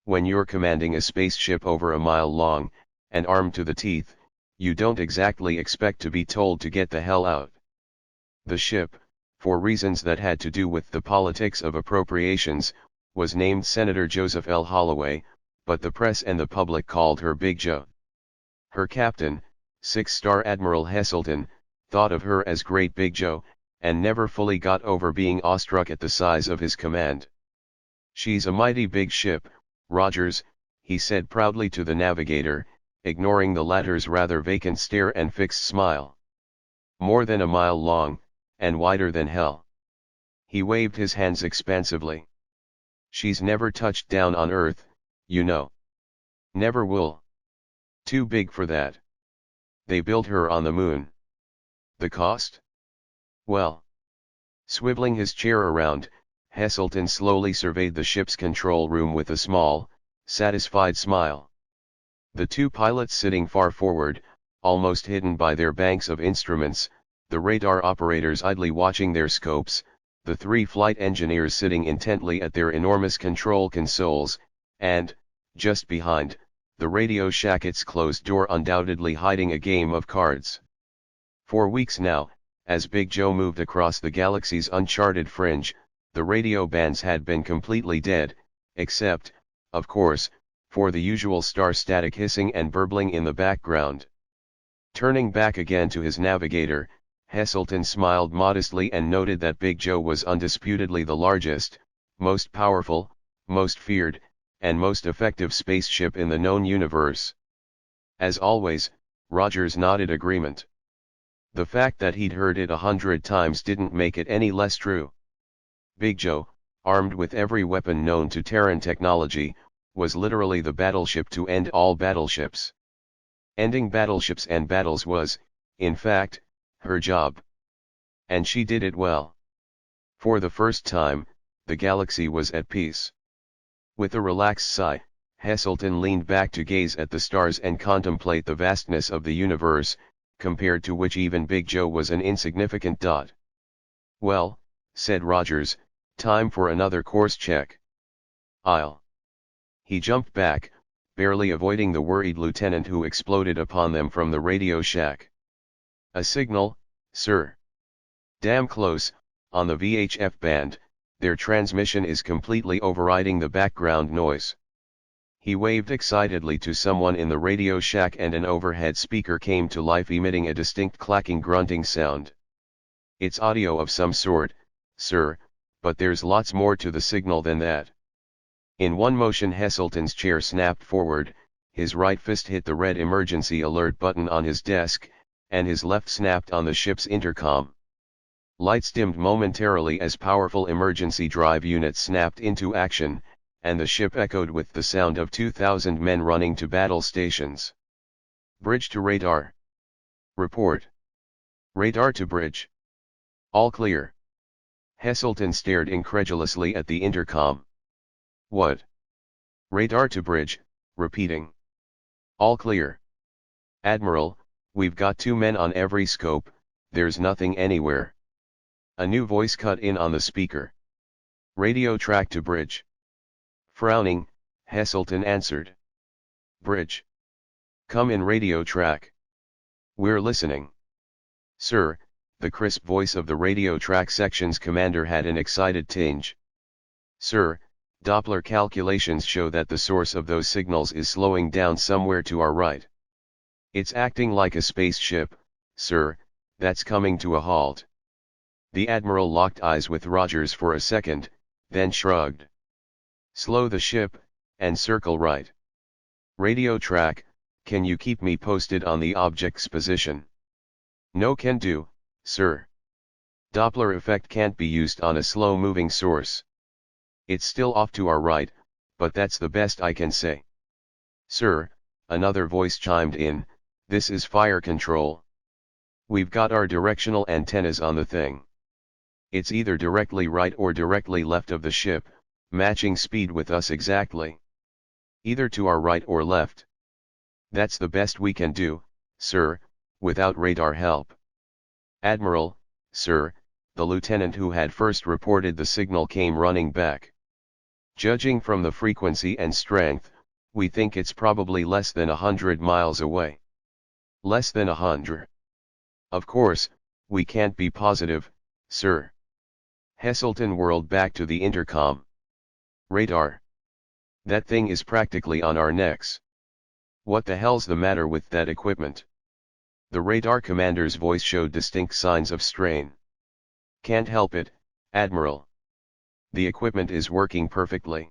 When you're commanding a spaceship over a mile long, and armed to the teeth, you don't exactly expect to be told to get the hell out. The ship, for reasons that had to do with the politics of appropriations, was named Senator Joseph L. Holloway, but the press and the public called her Big Joe. Her captain, six-star Admiral Heselton, thought of her as Great Big Joe, and never fully got over being awestruck at the size of his command. "She's a mighty big ship, Rogers," he said proudly to the navigator, ignoring the latter's rather vacant stare and fixed smile. "More than a mile long, and wider than hell." He waved his hands expansively. "She's never touched down on Earth, you know. Never will. Too big for that. They built her on the moon. The cost? Well." Swiveling his chair around, Heselton slowly surveyed the ship's control room with a small, satisfied smile. The two pilots sitting far forward, almost hidden by their banks of instruments, the radar operators idly watching their scopes, the three flight engineers sitting intently at their enormous control consoles, and, just behind, the radio shack, its closed door undoubtedly hiding a game of cards. For weeks now, as Big Joe moved across the galaxy's uncharted fringe, the radio bands had been completely dead, except, of course, for the usual star-static hissing and burbling in the background. Turning back again to his navigator, Heselton smiled modestly and noted that Big Joe was undisputedly the largest, most powerful, most feared, and most effective spaceship in the known universe. As always, Rogers nodded agreement. The fact that he'd heard it 100 times didn't make it any less true. Big Joe, armed with every weapon known to Terran technology, was literally the battleship to end all battleships. Ending battleships and battles was, in fact, her job. And she did it well. For the first time, the galaxy was at peace. With a relaxed sigh, Heselton leaned back to gaze at the stars and contemplate the vastness of the universe, compared to which even Big Joe was an insignificant dot. "Well," said Rogers, "time for another course check." "I'll." He jumped back, barely avoiding the worried lieutenant who exploded upon them from the radio shack. "A signal, sir." "Damn close, on the VHF band, their transmission is completely overriding the background noise." He waved excitedly to someone in the radio shack and an overhead speaker came to life emitting a distinct clacking grunting sound. "It's audio of some sort, sir, but there's lots more to the signal than that." In one motion Heselton's chair snapped forward, his right fist hit the red emergency alert button on his desk, and his left snapped on the ship's intercom. Lights dimmed momentarily as powerful emergency drive units snapped into action, and the ship echoed with the sound of 2,000 men running to battle stations. "Bridge to radar. Report. Radar to bridge. All clear." Heselton stared incredulously at the intercom. "What?" "Radar to bridge, repeating. All clear. Admiral, we've got 2 men on every scope, there's nothing anywhere." A new voice cut in on the speaker. "Radio track to bridge." Frowning, Heselton answered. "Bridge. Come in radio track. We're listening." "Sir," the crisp voice of the radio track section's commander had an excited tinge. "Sir, Doppler calculations show that the source of those signals is slowing down somewhere to our right. It's acting like a spaceship, sir, that's coming to a halt." The Admiral locked eyes with Rogers for a second, then shrugged. "Slow the ship, and circle right. Radio track, can you keep me posted on the object's position?" "No can do, sir. Doppler effect can't be used on a slow-moving source. It's still off to our right, but that's the best I can say." "Sir," another voice chimed in, "this is fire control. We've got our directional antennas on the thing. It's either directly right or directly left of the ship, matching speed with us exactly. Either to our right or left. That's the best we can do, sir, without radar help." "Admiral, sir," the lieutenant who had first reported the signal came running back. Judging from the frequency and strength, we think it's probably less than 100 miles away. Less than 100. Of course, we can't be positive, sir. Heselton whirled back to the intercom. Radar. That thing is practically on our necks. What the hell's the matter with that equipment? The radar commander's voice showed distinct signs of strain. Can't help it, Admiral. The equipment is working perfectly.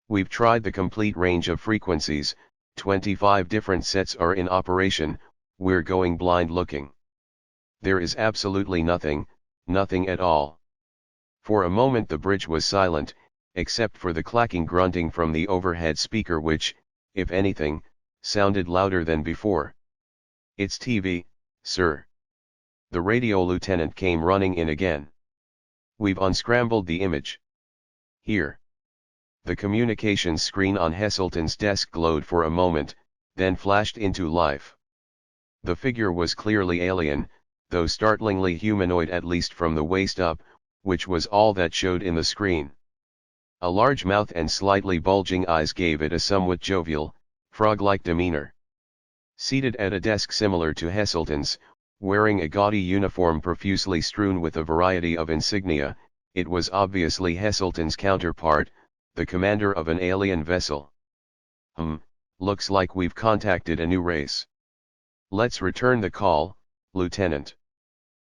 We've tried the complete range of frequencies, 25 different sets are in operation, we're going blind looking. There is absolutely nothing, nothing at all. For a moment the bridge was silent, except for the clacking grunting from the overhead speaker which, if anything, sounded louder than before. It's TV, sir. The radio lieutenant came running in again. We've unscrambled the image. Here. The communications screen on Heselton's desk glowed for a moment, then flashed into life. The figure was clearly alien, though startlingly humanoid at least from the waist up, which was all that showed in the screen. A large mouth and slightly bulging eyes gave it a somewhat jovial, frog-like demeanor. Seated at a desk similar to Heselton's, wearing a gaudy uniform profusely strewn with a variety of insignia, it was obviously Heselton's counterpart, the commander of an alien vessel. Looks like we've contacted a new race. Let's return the call, Lieutenant.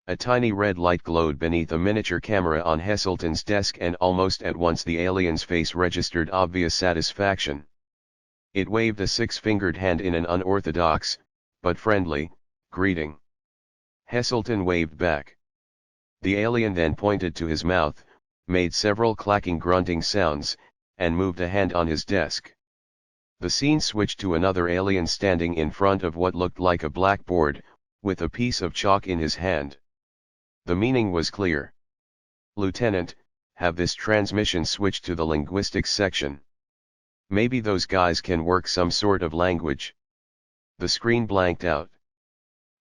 A tiny red light glowed beneath a miniature camera on Heselton's desk and almost at once the alien's face registered obvious satisfaction. It waved a six-fingered hand in an unorthodox, but friendly, greeting. Heselton waved back. The alien then pointed to his mouth, made several clacking grunting sounds, and moved a hand on his desk. The scene switched to another alien standing in front of what looked like a blackboard, with a piece of chalk in his hand. The meaning was clear. Lieutenant, have this transmission switched to the linguistics section. Maybe those guys can work some sort of language. The screen blanked out.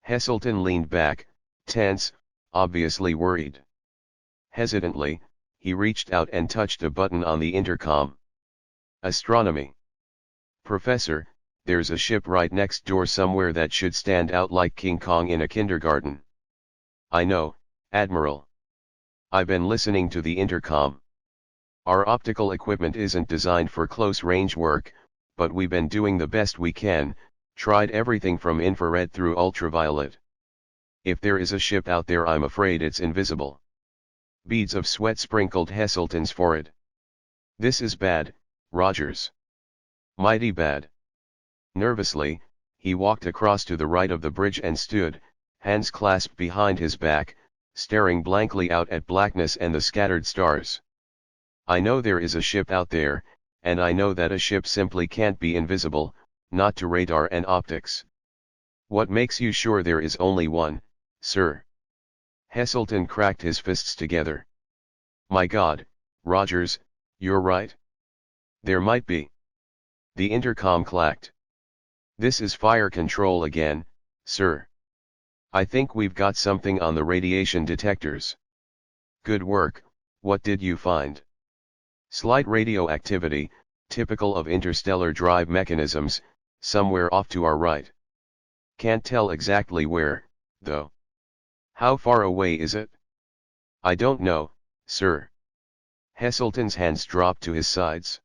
Heselton leaned back, tense, obviously worried. Hesitantly, he reached out and touched a button on the intercom. Astronomy. Professor, there's a ship right next door somewhere that should stand out like King Kong in a kindergarten. I know, Admiral. I've been listening to the intercom. Our optical equipment isn't designed for close-range work, but we've been doing the best we can, tried everything from infrared through ultraviolet. If there is a ship out there, I'm afraid it's invisible. Beads of sweat sprinkled Heselton's forehead. This is bad, Rogers. Mighty bad. Nervously, he walked across to the right of the bridge and stood, hands clasped behind his back, staring blankly out at blackness and the scattered stars. I know there is a ship out there, and I know that a ship simply can't be invisible, not to radar and optics. What makes you sure there is only one, sir? Heselton cracked his fists together. My God, Rogers, you're right. There might be. The intercom clacked. This is fire control again, sir. I think we've got something on the radiation detectors. Good work, what did you find? Slight radioactivity, typical of interstellar drive mechanisms, somewhere off to our right. Can't tell exactly where, though. How far away is it? I don't know, sir. Heselton's hands dropped to his sides.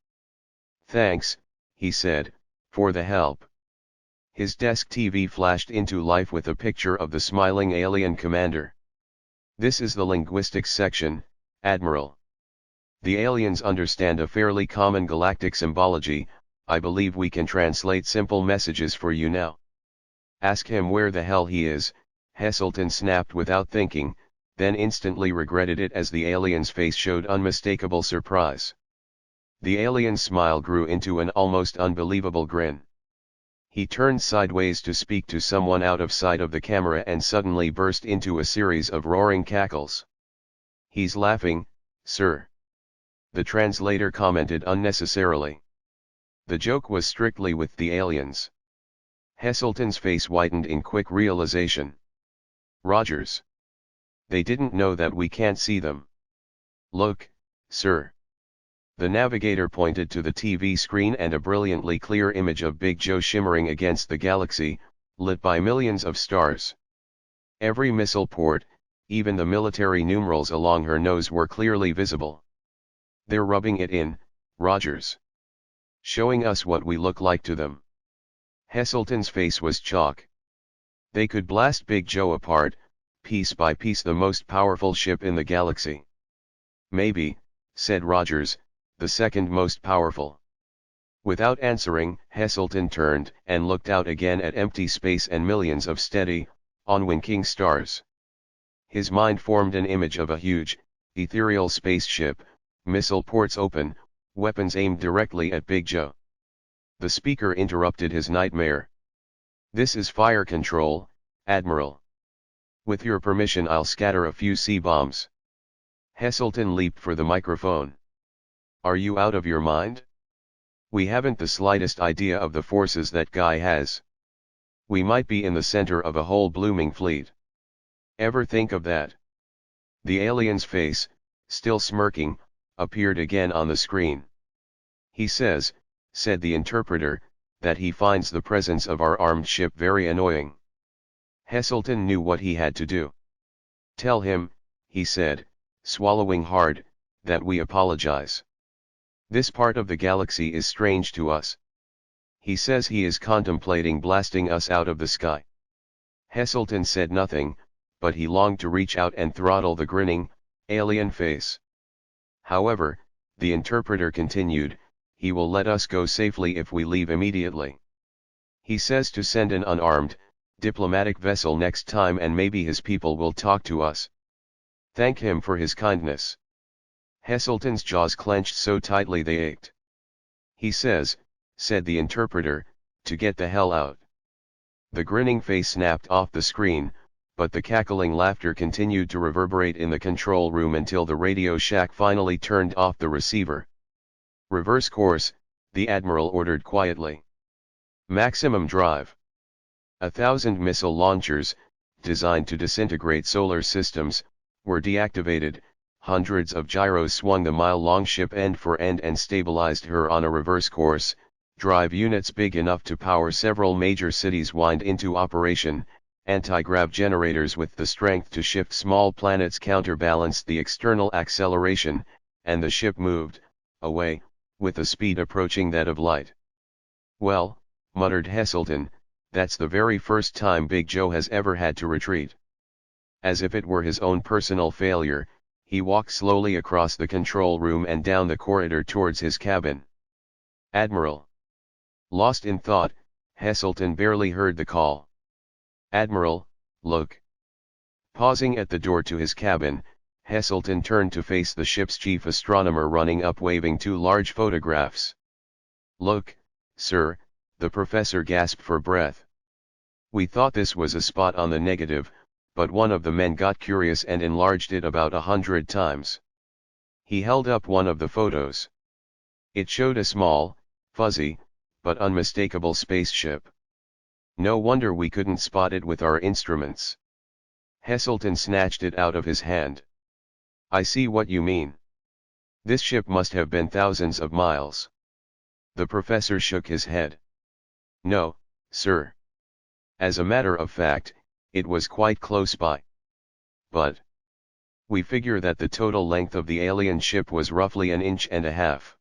Thanks, he said, for the help. His desk TV flashed into life with a picture of the smiling alien commander. This is the linguistics section, Admiral. The aliens understand a fairly common galactic symbology. I believe we can translate simple messages for you now. Ask him where the hell he is, Heselton snapped without thinking, then instantly regretted it as the alien's face showed unmistakable surprise. The alien's smile grew into an almost unbelievable grin. He turned sideways to speak to someone out of sight of the camera and suddenly burst into a series of roaring cackles. He's laughing, sir. The translator commented unnecessarily. The joke was strictly with the aliens. Heselton's face whitened in quick realization. Rogers. They didn't know that we can't see them. Look, sir. The navigator pointed to the TV screen, and a brilliantly clear image of Big Joe shimmering against the galaxy, lit by millions of stars. Every missile port, even the military numerals along her nose, were clearly visible. "They're rubbing it in, Rogers. Showing us what we look like to them." Heselton's face was chalk. "They could blast Big Joe apart, piece by piece, the most powerful ship in the galaxy." "Maybe," said Rogers, "the second most powerful." Without answering, Heselton turned and looked out again at empty space and millions of steady, unwinking stars. His mind formed an image of a huge, ethereal spaceship, missile ports open, weapons aimed directly at Big Joe. The speaker interrupted his nightmare. "This is fire control, Admiral. With your permission, I'll scatter a few C-bombs." Heselton leaped for the microphone. "Are you out of your mind? We haven't the slightest idea of the forces that guy has. We might be in the center of a whole blooming fleet. Ever think of that?" The alien's face, still smirking, appeared again on the screen. "He says," said the interpreter, "that he finds the presence of our armed ship very annoying." Heselton knew what he had to do. "Tell him," he said, swallowing hard, "that we apologize. This part of the galaxy is strange to us. He says he is contemplating blasting us out of the sky." Heselton said nothing, but he longed to reach out and throttle the grinning, alien face. "However," the interpreter continued, "he will let us go safely if we leave immediately. He says to send an unarmed, diplomatic vessel next time, and maybe his people will talk to us. Thank him for his kindness." Heselton's jaws clenched so tightly they ached. "He says," said the interpreter, "to get the hell out." The grinning face snapped off the screen, but the cackling laughter continued to reverberate in the control room until the Radio Shack finally turned off the receiver. "Reverse course," the Admiral ordered quietly. "Maximum drive." 1,000 missile launchers, designed to disintegrate solar systems, were deactivated. Hundreds of gyros swung the mile-long ship end for end and stabilized her on a reverse course. Drive units big enough to power several major cities whined into operation. Anti-grav generators with the strength to shift small planets counterbalanced the external acceleration, and the ship moved away, with a speed approaching that of light. "Well," muttered Heselton, "that's the very first time Big Joe has ever had to retreat." As if it were his own personal failure, he walked slowly across the control room and down the corridor towards his cabin. "Admiral." Lost in thought, Heselton barely heard the call. "Admiral, look." Pausing at the door to his cabin, Heselton turned to face the ship's chief astronomer running up waving two large photographs. "Look, sir," the professor gasped for breath. "We thought this was a spot on the negative, but one of the men got curious and enlarged it about 100 times. He held up one of the photos. It showed a small, fuzzy, but unmistakable spaceship. No wonder we couldn't spot it with our instruments." Heselton snatched it out of his hand. "I see what you mean. This ship must have been thousands of miles." The professor shook his head. "No, sir. As a matter of fact, it was quite close by. But we figure that the total length of the alien ship was roughly 1.5 inches.